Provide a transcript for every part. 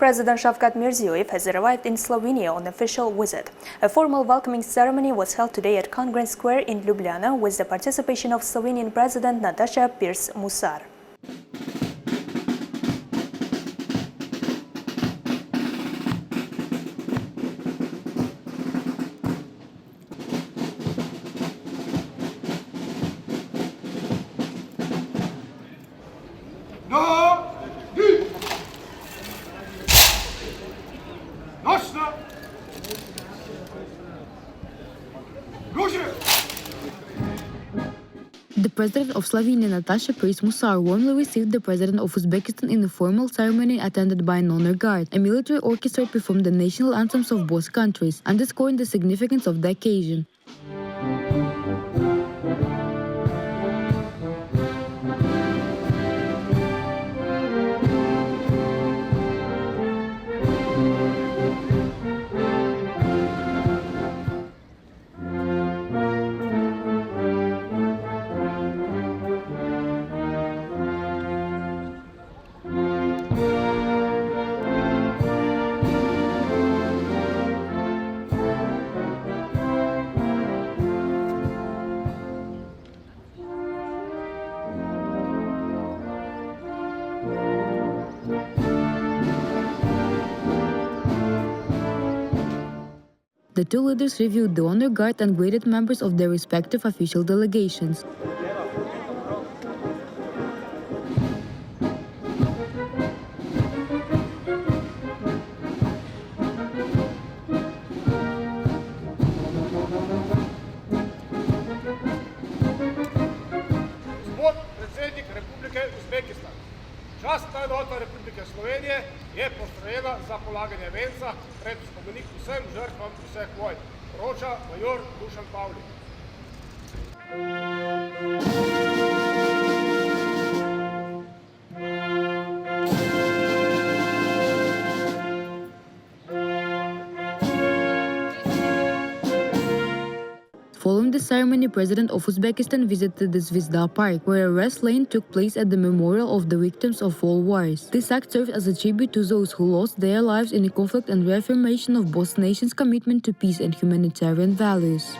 President Shavkat Mirziyoyev has arrived in Slovenia on official visit. A formal welcoming ceremony was held today at Congress Square in Ljubljana with the participation of Slovenian President Nataša Pirc Musar. The President of Slovenia, Nataša Musar, warmly received the President of Uzbekistan in a formal ceremony attended by an honor guard. A military orchestra performed the national anthems of both countries, underscoring the significance of the occasion. The two leaders reviewed the honor guard and greeted members of their respective official delegations. Gospod predsednik Republike Uzbekistan, častna enota Republike Slovenije je postrojena za polaganje venca pred spomenik vsem žrtvam vseh vojn. Poroča major Dušan Pavlik. Following the ceremony, President of Uzbekistan visited the Zvezda Park, where a rest lane took place at the memorial of the victims of all wars. This act served as a tribute to those who lost their lives in the conflict and reaffirmation of both nations' commitment to peace and humanitarian values.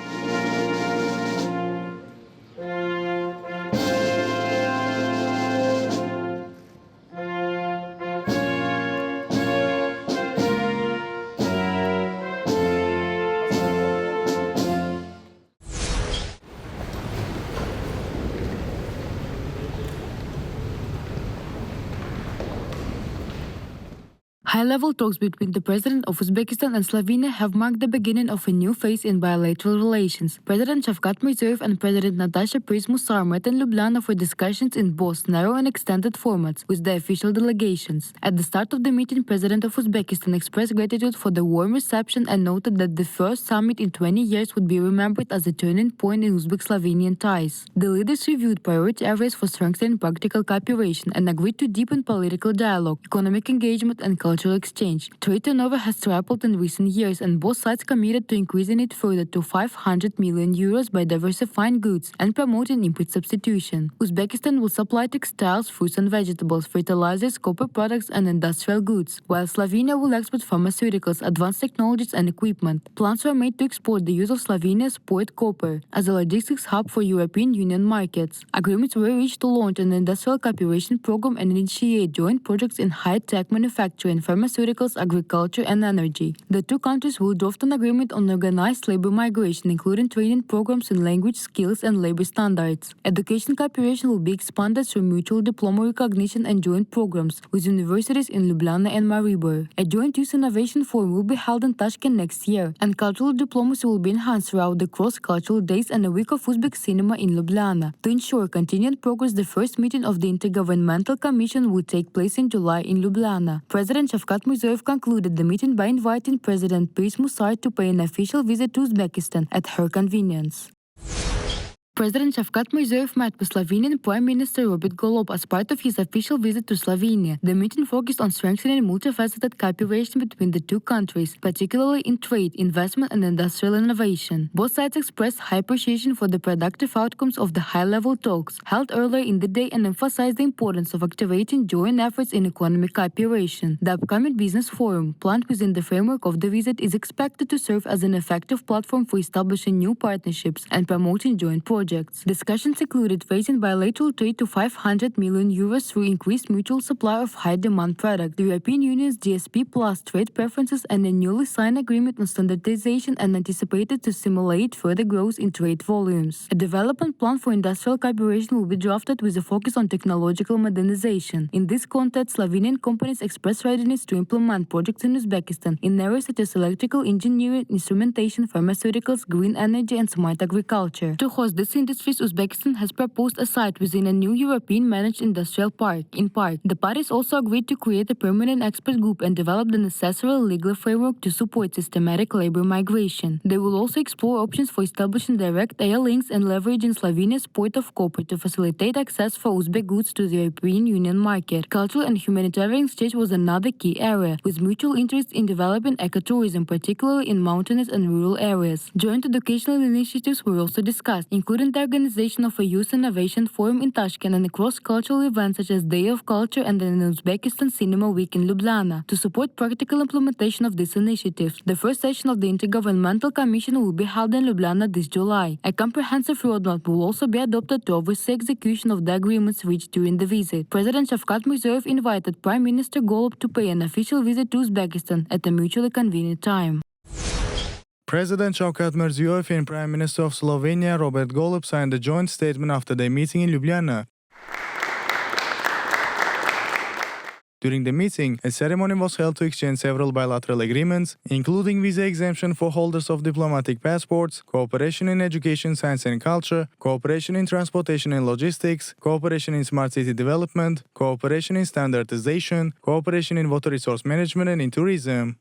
High-level talks between the President of Uzbekistan and Slovenia have marked the beginning of a new phase in bilateral relations. President Shavkat Mirziyoyev and President Nataša Musar met in Ljubljana for discussions in both narrow and extended formats with the official delegations. At the start of the meeting, President of Uzbekistan expressed gratitude for the warm reception and noted that the first summit in 20 years would be remembered as a turning point in Uzbek-Slovenian ties. The leaders reviewed priority areas for strengthening practical cooperation and agreed to deepen political dialogue, economic engagement and cultural exchange. Trade turnover has tripled in recent years, and both sides committed to increasing it further to 500 million euros by diversifying goods and promoting import substitution. Uzbekistan will supply textiles, fruits and vegetables, fertilizers, copper products and industrial goods, while Slovenia will export pharmaceuticals, advanced technologies and equipment. Plans were made to export the use of Slovenia's port copper as a logistics hub for European Union markets. Agreements were reached to launch an industrial cooperation program and initiate joint projects in high-tech manufacturing, pharmaceuticals, agriculture and energy. The two countries will draft an agreement on organized labor migration, including training programs in language skills and labor standards. Education cooperation will be expanded through mutual diploma recognition and joint programs with universities in Ljubljana and Maribor. A joint youth innovation forum will be held in Tashkent next year, and cultural diplomacy will be enhanced throughout the cross-cultural days and a week of Uzbek cinema in Ljubljana. To ensure continued progress, the first meeting of the Intergovernmental Commission will take place in July in Ljubljana. President Shavkat Mirziyoyev concluded the meeting by inviting President Pirc Musar to pay an official visit to Uzbekistan at her convenience. President Shavkat Mirziyoyev met with Slovenian Prime Minister Robert Golob as part of his official visit to Slovenia. The meeting focused on strengthening multifaceted cooperation between the two countries, particularly in trade, investment and industrial innovation. Both sides expressed high appreciation for the productive outcomes of the high-level talks held earlier in the day and emphasized the importance of activating joint efforts in economic cooperation. The upcoming business forum, planned within the framework of the visit, is expected to serve as an effective platform for establishing new partnerships and promoting joint projects. Discussions included raising bilateral trade to €500 million through increased mutual supply of high-demand products, the European Union's GSP Plus trade preferences, and a newly signed agreement on standardization and anticipated to stimulate further growth in trade volumes. A development plan for industrial cooperation will be drafted with a focus on technological modernization. In this context, Slovenian companies express readiness to implement projects in Uzbekistan in areas such as electrical engineering, instrumentation, pharmaceuticals, green energy, and smart agriculture. To host this industries, Uzbekistan has proposed a site within a new European managed industrial park. In part, the parties also agreed to create a permanent expert group and develop the necessary legal framework to support systematic labor migration. They will also explore options for establishing direct air links and leveraging Slovenia's port of Koper to facilitate access for Uzbek goods to the European Union market. Cultural and humanitarian exchange was another key area, with mutual interest in developing ecotourism, particularly in mountainous and rural areas. Joint educational initiatives were also discussed, including the organization of a Youth Innovation Forum in Tashkent and cross-cultural events such as Day of Culture and an Uzbekistan Cinema Week in Ljubljana. To support practical implementation of these initiatives, the first session of the Intergovernmental Commission will be held in Ljubljana this July. A comprehensive roadmap will also be adopted to oversee execution of the agreements reached during the visit. President Shavkat Mirziyoyev invited Prime Minister Golob to pay an official visit to Uzbekistan at a mutually convenient time. President Shavkat Mirziyoyev and Prime Minister of Slovenia Robert Golob signed a joint statement after their meeting in Ljubljana. During the meeting, a ceremony was held to exchange several bilateral agreements, including visa exemption for holders of diplomatic passports, cooperation in education, science and culture, cooperation in transportation and logistics, cooperation in smart city development, cooperation in standardization, cooperation in water resource management and in tourism.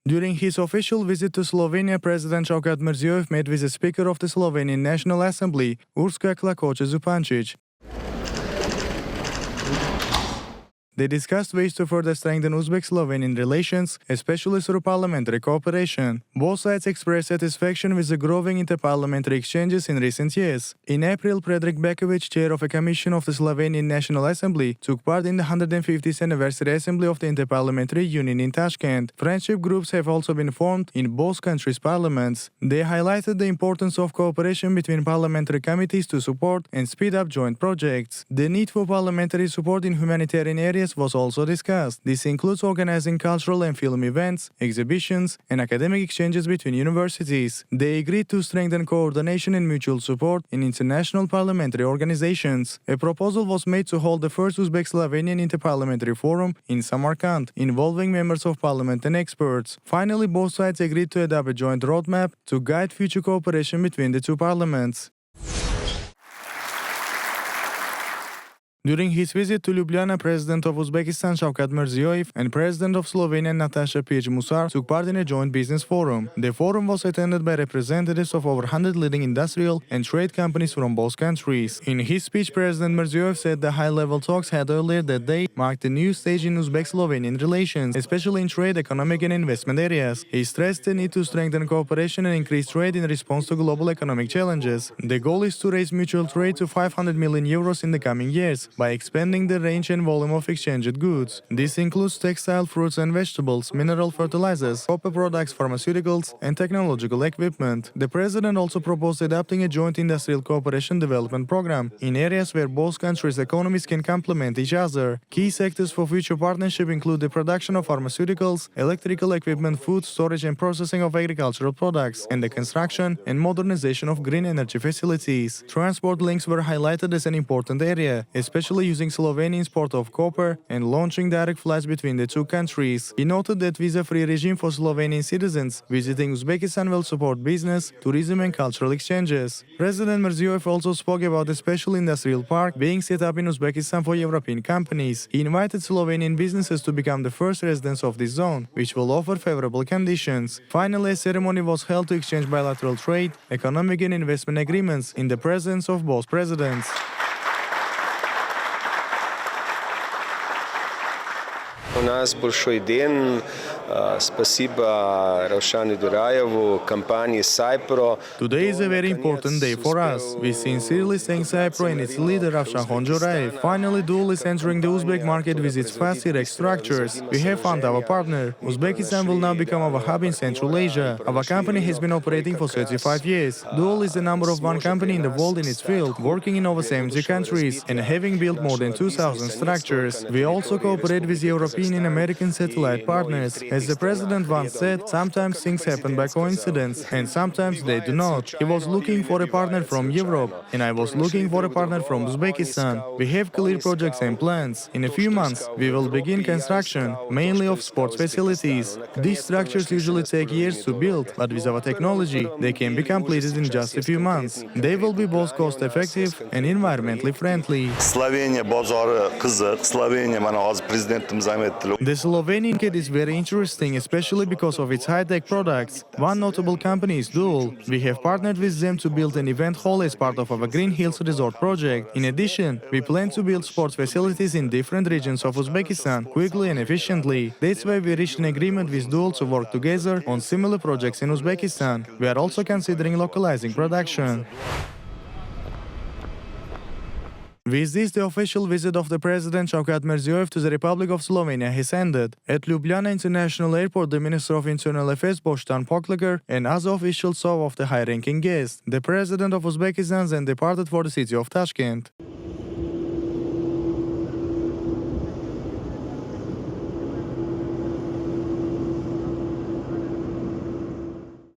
During his official visit to Slovenia, President Shavkat Mirziyoyev met with the Speaker of the Slovenian National Assembly, Urška Klakoča Zupančič. They discussed ways to further strengthen Uzbek-Slovenian relations, especially through parliamentary cooperation. Both sides expressed satisfaction with the growing interparliamentary exchanges in recent years. In April, Predrag Bekovic, chair of a commission of the Slovenian National Assembly, took part in the 150th anniversary Assembly of the Interparliamentary Union in Tashkent. Friendship groups have also been formed in both countries' parliaments. They highlighted the importance of cooperation between parliamentary committees to support and speed up joint projects. The need for parliamentary support in humanitarian areas was also discussed. This includes organizing cultural and film events, exhibitions, and academic exchanges between universities. They agreed to strengthen coordination and mutual support in international parliamentary organizations. A proposal was made to hold the first Uzbek-Slovenian Interparliamentary Forum in Samarkand, involving members of parliament and experts. Finally, both sides agreed to adopt a joint roadmap to guide future cooperation between the two parliaments. During his visit to Ljubljana, President of Uzbekistan Shavkat Mirziyoyev and President of Slovenia Nataša Musar took part in a joint business forum. The forum was attended by representatives of over 100 leading industrial and trade companies from both countries. In his speech, President Mirziyoyev said the high-level talks had earlier that day marked a new stage in Uzbek-Slovenian relations, especially in trade, economic and investment areas. He stressed the need to strengthen cooperation and increase trade in response to global economic challenges. The goal is to raise mutual trade to €500 million in the coming years, by expanding the range and volume of exchanged goods. This includes textile, fruits and vegetables, mineral fertilizers, copper products, pharmaceuticals, and technological equipment. The President also proposed adopting a joint industrial cooperation development program in areas where both countries' economies can complement each other. Key sectors for future partnership include the production of pharmaceuticals, electrical equipment, food storage and processing of agricultural products, and the construction and modernization of green energy facilities. Transport links were highlighted as an important area, especially especially using Slovenia's port of Koper and launching direct flights between the two countries. He noted that visa-free regime for Slovenian citizens visiting Uzbekistan will support business, tourism and cultural exchanges. President Mirziyoyev also spoke about the special industrial park being set up in Uzbekistan for European companies. He invited Slovenian businesses to become the first residents of this zone, which will offer favorable conditions. Finally, a ceremony was held to exchange bilateral trade, economic and investment agreements in the presence of both presidents. У нас большой день. Спасибо Равшану Дураеву, компании Cypro. Today is a very important day for us. We sincerely thank Cypro and its leader Ravshan Duraev. Finally, Dual is entering the Uzbek market with its fast direct structures. We have found our partner. Uzbekistan will now become our hub in Central Asia. Our company has been operating for 35 years. Dual is the number of one company in the world in its field, working in over 70 countries and having built more than 2,000 structures. We also cooperate with European and American satellite partners. As the president once said, sometimes things happen by coincidence, and sometimes they do not. He was looking for a partner from Europe, and I was looking for a partner from Uzbekistan. We have clear projects and plans. In a few months, we will begin construction, mainly of sports facilities. These structures usually take years to build, but with our technology, they can be completed in just a few months. They will be both cost-effective and environmentally friendly. Slovenia bozori qiziq. Slovenia mana hozir prezidentimiz ham aytdilar. The Slovenian market is very interesting, especially because of its high-tech products. One notable company is Dual. We have partnered with them to build an event hall as part of our Green Hills Resort project. In addition, we plan to build sports facilities in different regions of Uzbekistan quickly and efficiently. That's why we reached an agreement with Dual to work together on similar projects in Uzbekistan. We are also considering localizing production. With this, the official visit of the President Shavkat Mirziyoyev to the Republic of Slovenia has ended. At Ljubljana International Airport, the Minister of Internal Affairs Boštjan Poklekar and other officials saw off the high-ranking guest. The President of Uzbekistan then departed for the city of Tashkent.